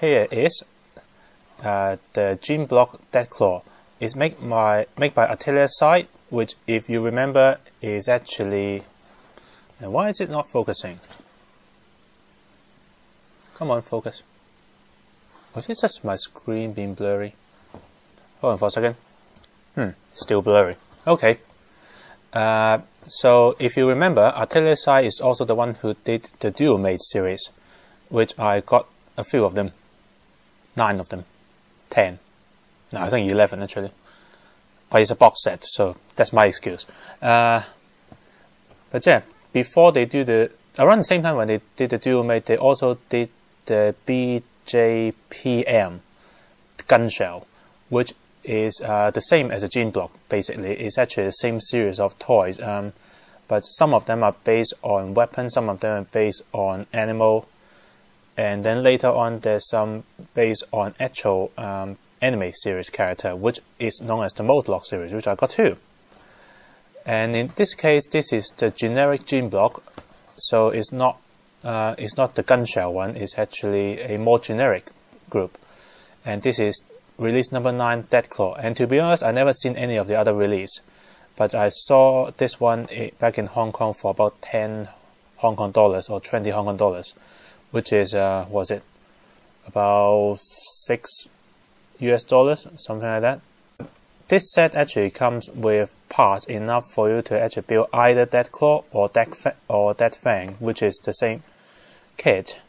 here is the Gene-block dead claw. It's made by Atelier-Sai, which, if you remember, is actually... And why is it not focusing? Come on, focus. Was it just my screen being blurry? Hold on for a second. Still blurry. Okay. So if you remember, Atelier-Sai is also the one who did the Dual-Mate series, which I got a few of them. 9 of them. 10. No, I think 11 actually. But it's a box set, so that's my excuse. But yeah, before they do around the same time when they did the Dual-Mate, they also did the BJPM gun shell, which is the same as a Gene-block. Basically, it's actually the same series of toys, but some of them are based on weapons, some of them are based on animal, and then later on there's some based on actual anime series character, which is known as the Mold-Lock series, which I got too. And in this case, this is the generic Gene-block, so it's not the gun shell one. It's actually a more generic group, and this is release number 9, Dead Claw. And to be honest, I never seen any of the other release, but I saw this one back in Hong Kong for about 10 Hong Kong dollars or 20 Hong Kong dollars, which is was it about $6 US, something like that. This set actually comes with parts enough for you to actually build either Dead Claw or Dead Fang, which is the same kit.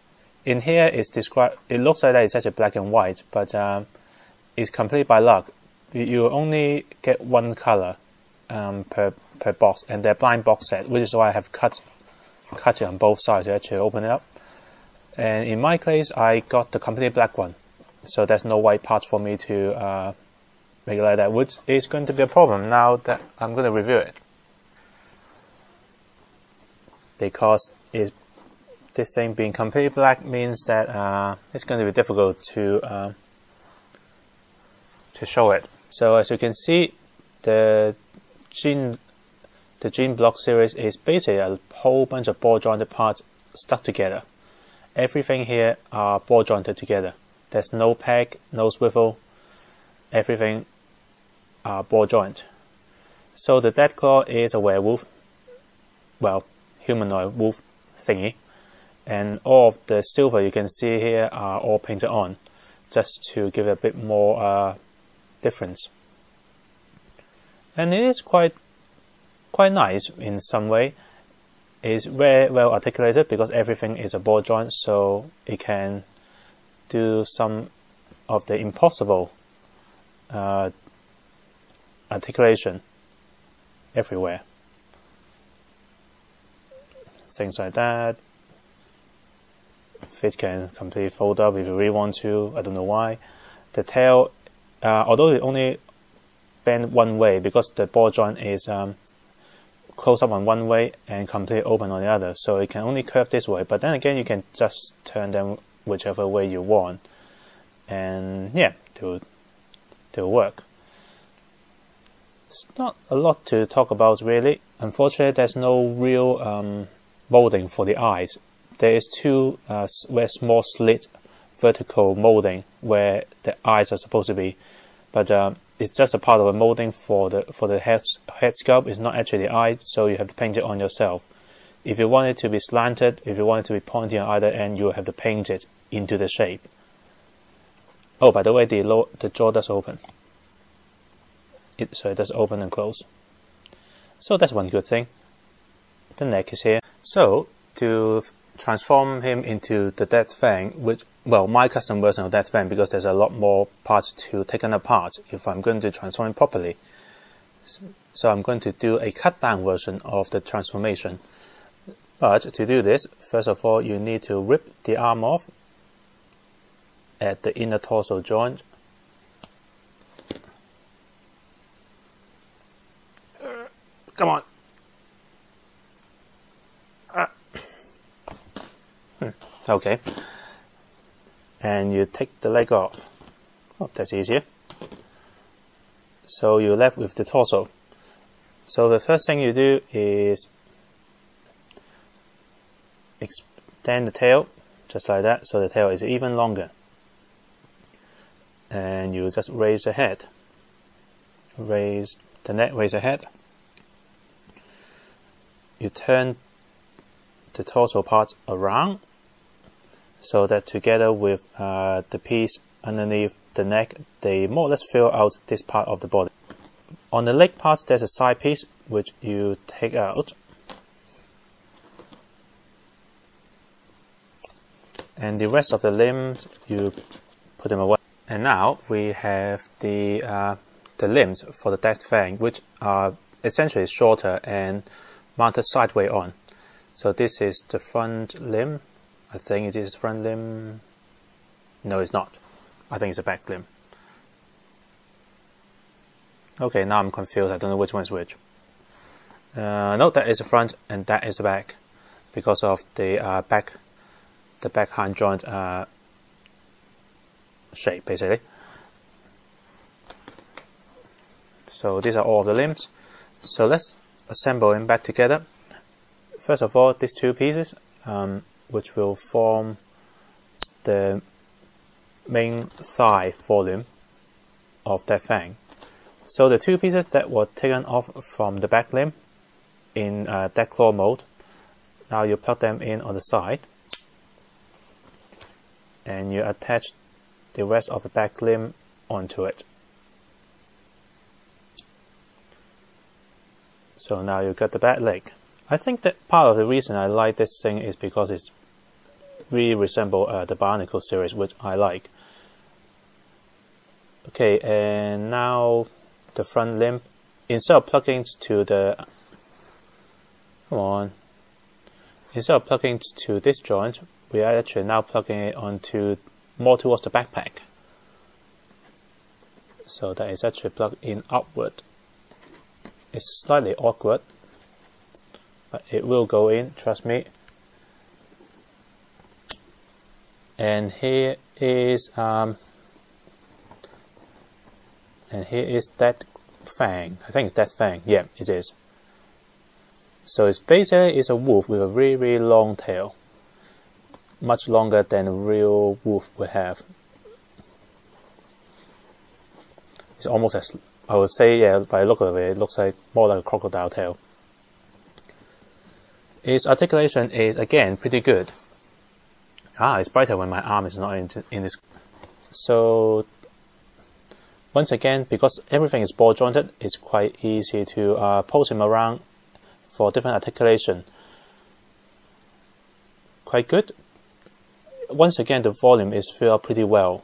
In here it's described, it looks like that it's actually black and white, but it's complete by luck. You only get one color per box, and they're blind box set, which is why I have cut it on both sides to actually open it up. And in my case, I got the complete black one, so there's no white parts for me to make it like that, which is going to be a problem now that I'm going to review it, because this thing being completely black means that it's going to be difficult to show it. So as you can see, the Gene-block series is basically a whole bunch of ball jointed parts stuck together. Everything here are ball jointed together. There's no peg, no swivel, everything are ball joint. So the Dead Claw is a werewolf, well, humanoid wolf thingy, and all of the silver you can see here are all painted on, just to give it a bit more difference. And it is quite nice in some way. It's very well articulated because everything is a ball joint, so it can do some of the impossible articulation everywhere. Things like that. Feet can completely fold up if you really want to. I don't know why. The tail, although it only bend one way because the ball joint is close up on one way and completely open on the other, so it can only curve this way. But then again, you can just turn them whichever way you want, and yeah, to work. It's not a lot to talk about really. Unfortunately, there's no real molding for the eyes. There is two very small slit vertical molding where the eyes are supposed to be, but it's just a part of a molding for the head sculpt. It's not actually the eye, so you have to paint it on yourself. If you want it to be slanted, if you want it to be pointy on either end, you have to paint it into the shape. Oh, by the way, the jaw does open. So it does open and close. So that's one good thing. The neck is here. So to transform him into the Dead Fang, which, well, my custom version of Dead Fang, because there's a lot more parts to taken apart if I'm going to transform him properly. So I'm going to do a cut down version of the transformation. But to do this, first of all, you need to rip the arm off at the inner torso joint. Come on. Okay. And you take the leg off. Oh, that's easier. So you're left with the torso. So the first thing you do is extend the tail, just like that, so the tail is even longer. and you just raise the head, raise the neck, raise the head. You turn the torso part around so that together with the piece underneath the neck, they more or less fill out this part of the body. On the leg parts, there's a side piece which you take out, and the rest of the limbs you put them away. And now we have the limbs for the dead Fang, which are essentially shorter and mounted sideways on. So this is the front limb. I think it is front limb. No, it's not. I think it's a back limb. Okay, now I'm confused. I don't know which one is which. No, that is the front and that is the back, because of the backhand joint shape, basically. So these are all of the limbs. So let's assemble them back together. First of all, these two pieces, which will form the main thigh volume of that Fang. So the two pieces that were taken off from the back limb in dead claw mode, now you plug them in on the side, and you attach the rest of the back limb onto it. So now you got the back leg. I think that part of the reason I like this thing is because it's really resemble the Bionicle series, which I like. Okay, and now the front limb, instead of plugging to the instead of plugging to this joint, we are actually now plugging it onto more towards the backpack. So that is actually plugged in upward. It's slightly awkward, but it will go in, trust me. And here is that Fang. I think it's that Fang. Yeah, it is. So it's basically a wolf with a really, really long tail, much longer than a real wolf would have. It's almost as, I would say, yeah, by the look of it, it looks like more like a crocodile tail. Its articulation is again pretty good. It's brighter when my arm is not in this. So once again, because everything is ball jointed, it's quite easy to pose him around for different articulation. Quite good. Once again, the volume is filled up pretty well.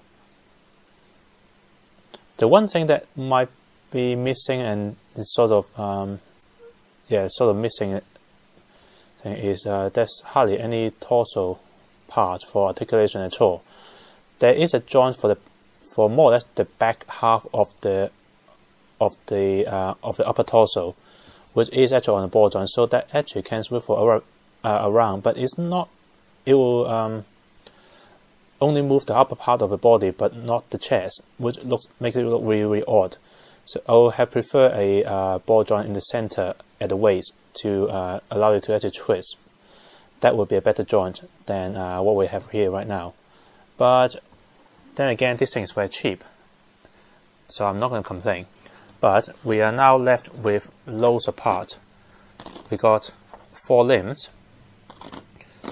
The one thing that might be missing and is sort of missing thing is there's hardly any torso part for articulation at all. There is a joint for more or less the back half of the upper torso, which is actually on the ball joint, so that actually can swivel around, but it's not. It will only move the upper part of the body, but not the chest, which makes it look really, really odd. So I would have preferred a ball joint in the center at the waist to allow it to actually twist. That would be a better joint than what we have here right now. But then again, this thing is very cheap, so I'm not going to complain. But we are now left with loads of parts. We got 4 limbs.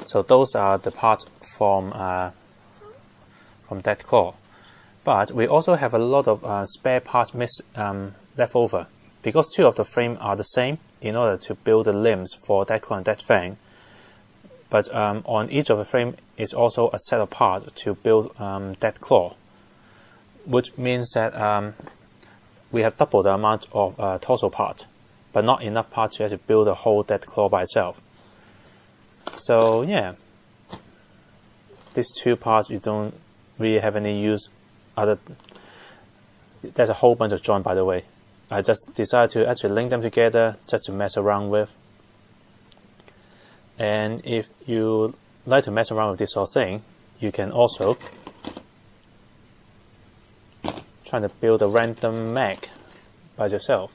So those are the parts from that claw. But we also have a lot of spare parts left over, because 2 of the frames are the same in order to build the limbs for that claw and that Fang. But on each of the frame is also a set of parts to build that claw, which means that we have double the amount of torso part, but not enough parts to actually build a whole dead claw by itself. So yeah, these 2 parts you don't really have any use. There's a whole bunch of joints, by the way. I just decided to actually link them together just to mess around with. And if you like to mess around with this sort of thing, you can also try to build a random mech by yourself.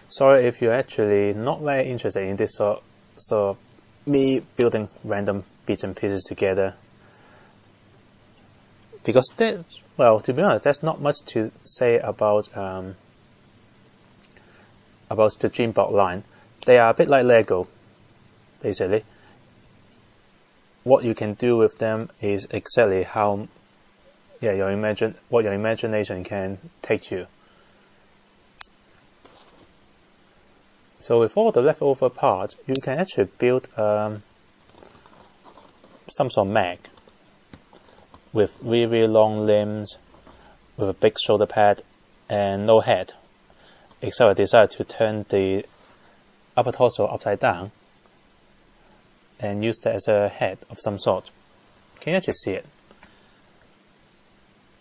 Sorry if you're actually not very interested in this sort of me building random bits and pieces together. because well, to be honest, there's not much to say about the gene-block line. They are a bit like Lego, basically. What you can do with them is exactly how, what your imagination can take you. So with all the leftover parts, you can actually build some sort of mag with really long limbs, with a big shoulder pad, and no head, except I decided to turn the upper torso upside down and use that as a head of some sort. Can you actually see it?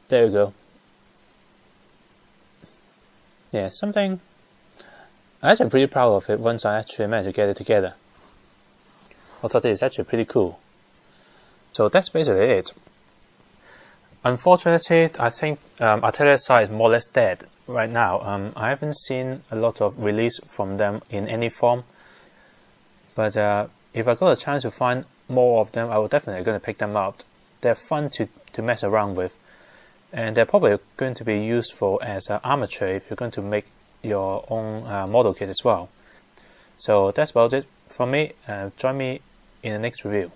There you go. Yeah, something I'm actually pretty proud of it once I actually managed to get it together. I thought it is actually pretty cool. So that's basically it. Unfortunately, I think Atelier-Sai is more or less dead right now. I haven't seen a lot of release from them in any form. But if I got a chance to find more of them, I will definitely going to pick them up. They're fun to mess around with. And they're probably going to be useful as an armature if you're going to make your own model kit as well. So that's about it from me. Join me in the next review.